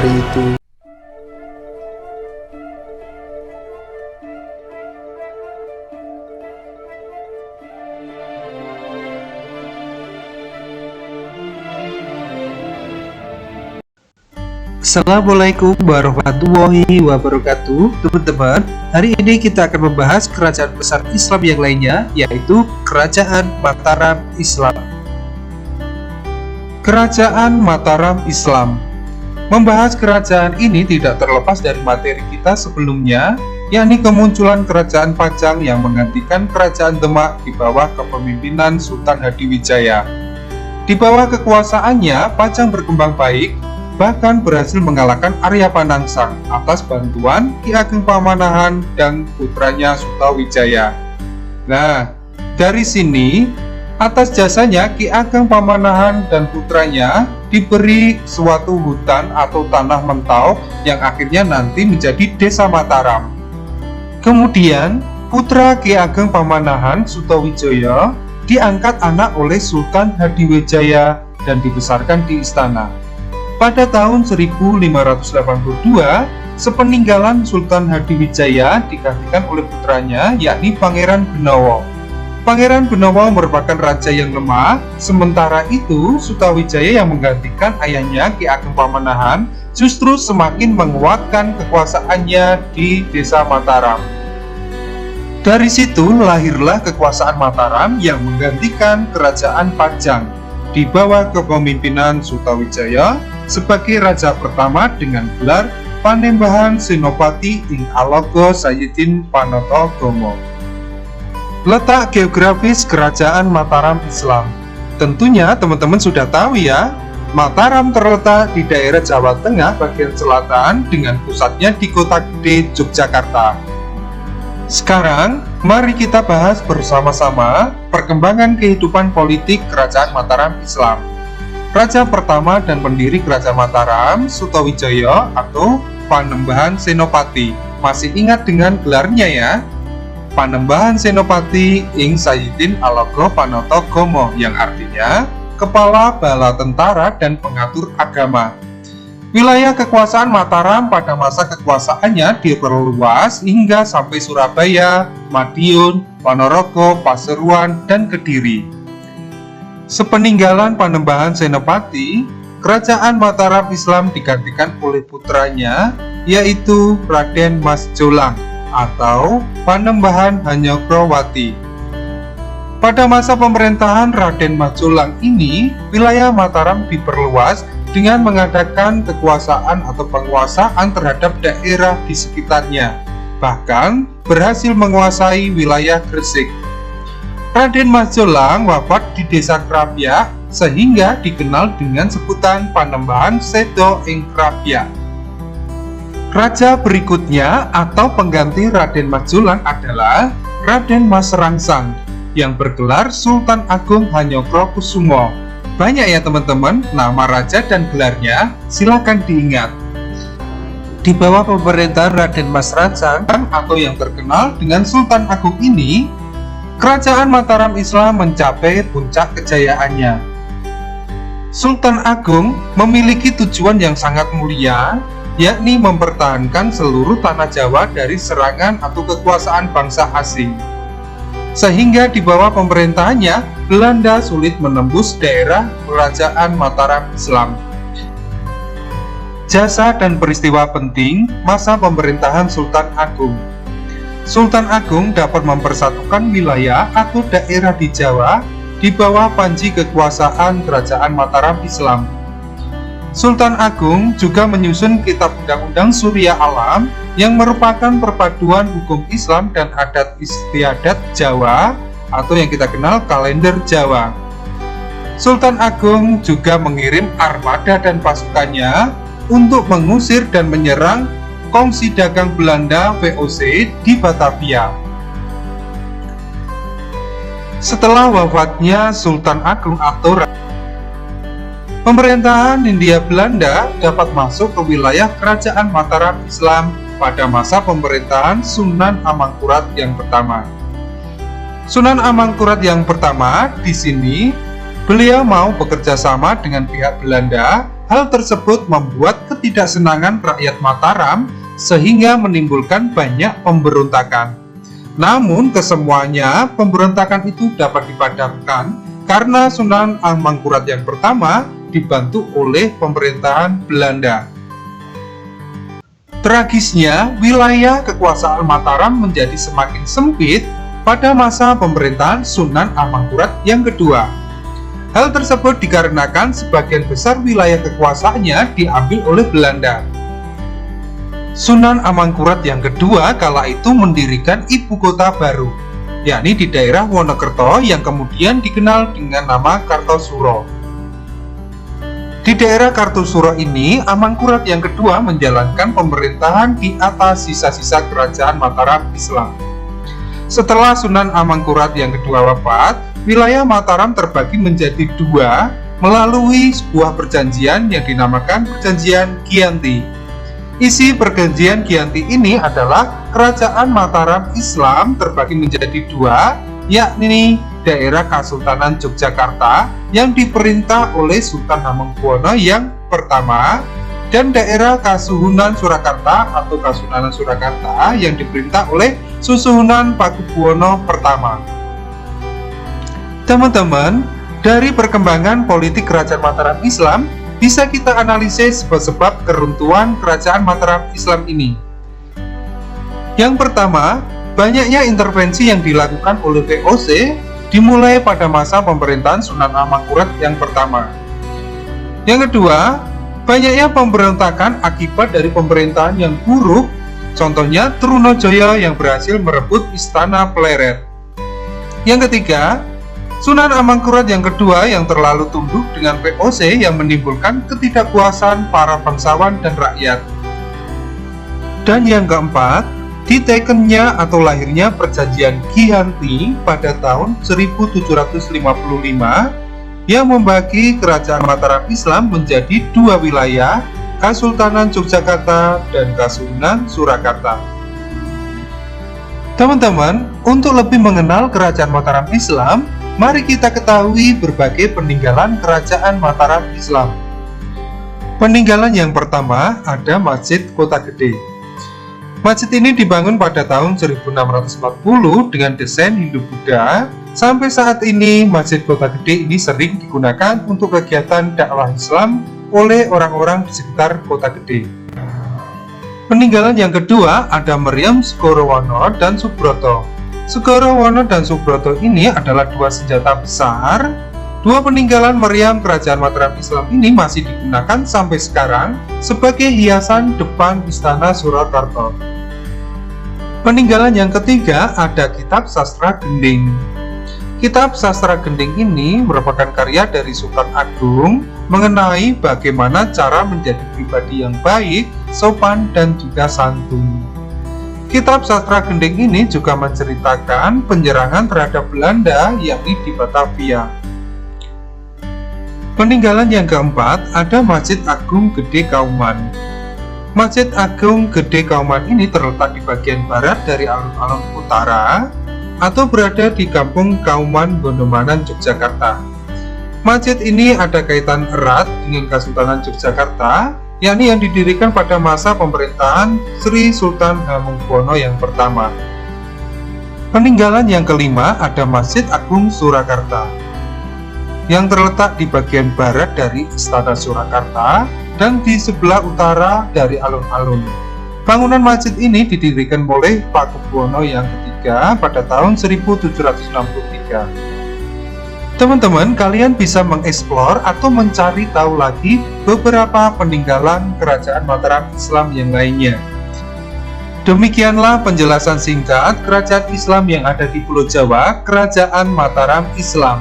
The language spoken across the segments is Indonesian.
hari itu. Assalamualaikum warahmatullahi wabarakatuh. Teman-teman, hari ini kita akan membahas kerajaan besar Islam yang lainnya, yaitu Kerajaan Mataram Islam. Kerajaan Mataram Islam. Membahas kerajaan ini tidak terlepas dari materi kita sebelumnya, yakni kemunculan Kerajaan Pajang yang menggantikan Kerajaan Demak di bawah kepemimpinan Sultan Hadiwijaya. Di bawah kekuasaannya, Pajang berkembang baik, bahkan berhasil mengalahkan Arya Panangsang atas bantuan Ki Ageng Pamanahan dan putranya Sutawijaya. Nah, dari sini, atas jasanya Ki Ageng Pamanahan dan putranya diberi suatu hutan atau tanah mentau yang akhirnya nanti menjadi Desa Mataram. Kemudian, putra Ki Ageng Pamanahan, Sutawijaya, diangkat anak oleh Sultan Hadiwijaya dan dibesarkan di istana. Pada tahun 1582, sepeninggalan Sultan Hadiwijaya digantikan oleh putranya, yakni Pangeran Benawa. Pangeran Benawa merupakan raja yang lemah, sementara itu Sutawijaya yang menggantikan ayahnya Ki Ageng Pamanahan justru semakin menguatkan kekuasaannya di Desa Mataram. Dari situ lahirlah kekuasaan Mataram yang menggantikan Kerajaan Pajang di bawah kepemimpinan Sutawijaya sebagai raja pertama dengan gelar Panembahan Senopati ing Alaga Sayyidin Panatagomo. Letak geografis Kerajaan Mataram Islam. Tentunya teman-teman sudah tahu ya, Mataram terletak di daerah Jawa Tengah bagian selatan dengan pusatnya di kota gede Yogyakarta. Sekarang, mari kita bahas bersama-sama perkembangan kehidupan politik Kerajaan Mataram Islam. Raja pertama dan pendiri Kerajaan Mataram, Sutawijaya atau Panembahan Senopati. Masih ingat dengan gelarnya ya? Panembahan Senopati ing Sayyidin Alaga Panatagomo, yang artinya Kepala Bala Tentara dan Pengatur Agama. Wilayah kekuasaan Mataram pada masa kekuasaannya diperluas hingga sampai Surabaya, Madiun, Ponorogo, Pasuruan, dan Kediri. Sepeninggalan Panembahan Senopati, Kerajaan Mataram Islam digantikan oleh putranya, yaitu Raden Mas Jolang atau Panembahan Hanyokroowati. Pada masa pemerintahan Raden Mas Jolang ini, wilayah Mataram diperluas dengan mengadakan kekuasaan atau penguasaan terhadap daerah di sekitarnya, bahkan berhasil menguasai wilayah Gresik. Raden Mas Jolang wafat di Desa Krapyak sehingga dikenal dengan sebutan Panembahan Sedo ing Krapyak. Raja berikutnya atau pengganti Raden Mas Jolang adalah Raden Mas Rangsang yang bergelar Sultan Agung Hanyokrokusumo. Banyak ya teman-teman nama raja dan gelarnya, silakan diingat. Di bawah pemerintahan Raden Mas Rangsang atau yang terkenal dengan Sultan Agung ini, Kerajaan Mataram Islam mencapai puncak kejayaannya. Sultan Agung memiliki tujuan yang sangat mulia, yakni mempertahankan seluruh tanah Jawa dari serangan atau kekuasaan bangsa asing. Sehingga di bawah pemerintahannya, Belanda sulit menembus daerah Kerajaan Mataram Islam. Jasa dan peristiwa penting masa pemerintahan Sultan Agung. Sultan Agung dapat mempersatukan wilayah atau daerah di Jawa di bawah panji kekuasaan Kerajaan Mataram Islam. Sultan Agung juga menyusun kitab Undang-Undang Surya Alam yang merupakan perpaduan hukum Islam dan adat istiadat Jawa atau yang kita kenal kalender Jawa. Sultan Agung juga mengirim armada dan pasukannya untuk mengusir dan menyerang Kongsi Dagang Belanda VOC di Batavia. Setelah wafatnya Sultan Agung atau pemerintahan Hindia Belanda dapat masuk ke wilayah Kerajaan Mataram Islam pada masa pemerintahan Sunan Amangkurat yang pertama. Sunan Amangkurat yang pertama di sini beliau mau bekerja sama dengan pihak Belanda Hal tersebut membuat ketidaksenangan rakyat Mataram sehingga menimbulkan banyak pemberontakan. Namun kesemuanya pemberontakan itu dapat dipadamkan karena Sunan Amangkurat yang pertama dibantu oleh pemerintahan Belanda. Tragisnya, wilayah kekuasaan Mataram menjadi semakin sempit pada masa pemerintahan Sunan Amangkurat yang kedua. Hal tersebut dikarenakan sebagian besar wilayah kekuasaannya diambil oleh Belanda. Sunan Amangkurat yang kedua kala itu mendirikan ibu kota baru, yakni di daerah Wonokerto yang kemudian dikenal dengan nama Kartosuro. Di daerah Kartosuro ini, Amangkurat yang kedua menjalankan pemerintahan di atas sisa-sisa kerajaan Mataram Islam. Setelah Sunan Amangkurat yang kedua wafat, wilayah Mataram terbagi menjadi dua melalui sebuah perjanjian yang dinamakan Perjanjian Giyanti. Isi perjanjian Giyanti ini adalah kerajaan Mataram Islam terbagi menjadi dua, yakni daerah Kesultanan Yogyakarta yang diperintah oleh Sultan Hamengkubuwono yang pertama dan daerah Kasuhunan Surakarta atau Kasunanan Surakarta yang diperintah oleh Susuhunan Pakubuwono pertama. Teman-teman, dari perkembangan politik kerajaan Mataram Islam bisa kita analisis sebab-sebab keruntuhan kerajaan Mataram Islam ini. Yang pertama, banyaknya intervensi yang dilakukan oleh VOC dimulai pada masa pemerintahan Sunan Amangkurat yang pertama. Yang kedua, banyaknya pemberontakan akibat dari pemerintahan yang buruk, contohnya Trunojoyo yang berhasil merebut Istana Pleret. Yang ketiga, Sunan Amangkurat yang kedua yang terlalu tunduk dengan VOC yang menimbulkan ketidakpuasan para bangsawan dan rakyat. Dan yang keempat, ditekennya atau lahirnya Perjanjian Giyanti pada tahun 1755 yang membagi kerajaan Mataram Islam menjadi dua wilayah, Kesultanan Yogyakarta dan Kasuhunan Surakarta. Teman-teman, untuk lebih mengenal kerajaan Mataram Islam, mari kita ketahui berbagai peninggalan kerajaan Mataram Islam. Peninggalan yang pertama ada Masjid Kota Gede. Masjid ini dibangun pada tahun 1640 dengan desain Hindu-Buddha. Sampai saat ini, Masjid Kota Gede ini sering digunakan untuk kegiatan dakwah Islam oleh orang-orang di sekitar Kota Gede. Peninggalan yang kedua ada Meriam Segorowono dan Subroto. Segorowono dan Subroto ini adalah dua senjata besar. Dua peninggalan meriam kerajaan Mataram Islam ini masih digunakan sampai sekarang sebagai hiasan depan Istana Surakarta. Peninggalan yang ketiga ada Kitab Sastra Gending. Kitab Sastra Gending ini merupakan karya dari Sultan Agung mengenai bagaimana cara menjadi pribadi yang baik, sopan, dan juga santun. Kitab Sastra Gending ini juga menceritakan penyerangan terhadap Belanda yakni di Batavia. Peninggalan yang keempat ada Masjid Agung Gede Kauman. Masjid Agung Gede Kauman ini terletak di bagian barat dari alun-alun utara atau berada di Kampung Kauman, Gondomanan, Yogyakarta. Masjid ini ada kaitan erat dengan Kesultanan Yogyakarta, yakni yang didirikan pada masa pemerintahan Sri Sultan Hamengkubuwono yang pertama. Peninggalan yang kelima ada Masjid Agung Surakarta yang terletak di bagian barat dari Istana Surakarta dan di sebelah utara dari alun-alun. Bangunan masjid ini didirikan oleh Pakubuwono yang ketiga pada tahun 1763. Teman-teman, kalian bisa mengeksplor atau mencari tahu lagi beberapa peninggalan kerajaan Mataram Islam yang lainnya. Demikianlah penjelasan singkat kerajaan Islam yang ada di Pulau Jawa, Kerajaan Mataram Islam.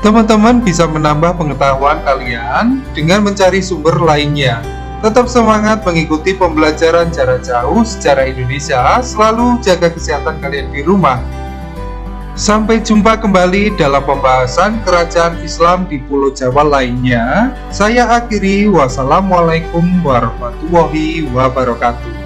Teman-teman bisa menambah pengetahuan kalian dengan mencari sumber lainnya. Tetap semangat mengikuti pembelajaran jarak jauh sejarah Indonesia. Selalu jaga kesehatan kalian di rumah. Sampai jumpa kembali dalam pembahasan kerajaan Islam di Pulau Jawa lainnya. Saya akhiri, wassalamualaikum warahmatullahi wabarakatuh.